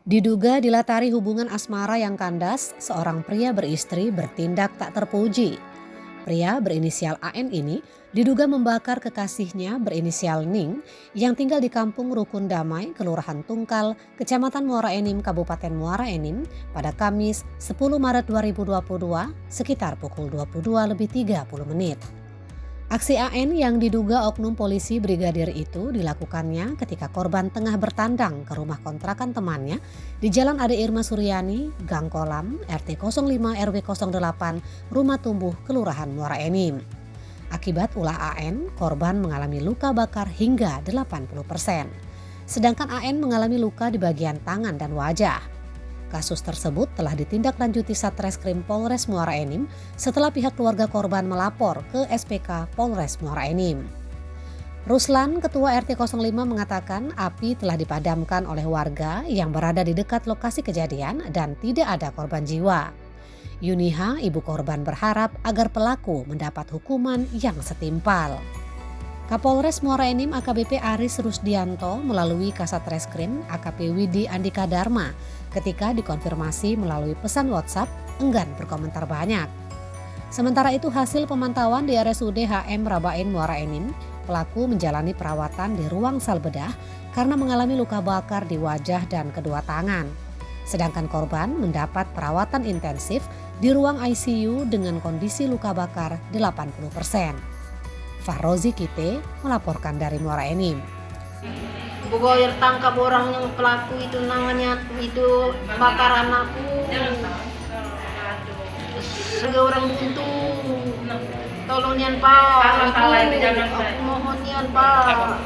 Diduga dilatari hubungan asmara yang kandas, seorang pria beristri bertindak tak terpuji. Pria berinisial AN ini diduga membakar kekasihnya berinisial Ning yang tinggal di kampung Rukun Damai, Kelurahan Tungkal, Kecamatan Muara Enim, Kabupaten Muara Enim pada Kamis 10 Maret 2022 sekitar pukul 22.30. Aksi AN yang diduga oknum polisi brigadir itu dilakukannya ketika korban tengah bertandang ke rumah kontrakan temannya di Jalan Ade Irma Suryani, Gang Kolam, RT 05 RW 08, Rumah Tumbuh, Kelurahan Muara Enim. Akibat ulah AN, korban mengalami luka bakar hingga 80%. Sedangkan AN mengalami luka di bagian tangan dan wajah. Kasus tersebut telah ditindaklanjuti Satreskrim Polres Muara Enim setelah pihak keluarga korban melapor ke SPK Polres Muara Enim. Ruslan, Ketua RT 05 mengatakan api telah dipadamkan oleh warga yang berada di dekat lokasi kejadian dan tidak ada korban jiwa. Yuniha, ibu korban berharap agar pelaku mendapat hukuman yang setimpal. Kapolres Muara Enim AKBP Aris Rusdianto melalui Kasat Reskrim AKP Widi Andika Dharma ketika dikonfirmasi melalui pesan WhatsApp enggan berkomentar banyak. Sementara itu hasil pemantauan di RSUD HM Rabain Muara Enim, pelaku menjalani perawatan di ruang sel bedah karena mengalami luka bakar di wajah dan kedua tangan. Sedangkan korban mendapat perawatan intensif di ruang ICU dengan kondisi luka bakar 80%. Fahrozi Kite melaporkan dari Muara Enim. Pokoknya tangkap orang yang pelaku itu namanya itu bakar anakku. Sebagai orang buntu, tolong nian Pak, aku mohon nian Pak.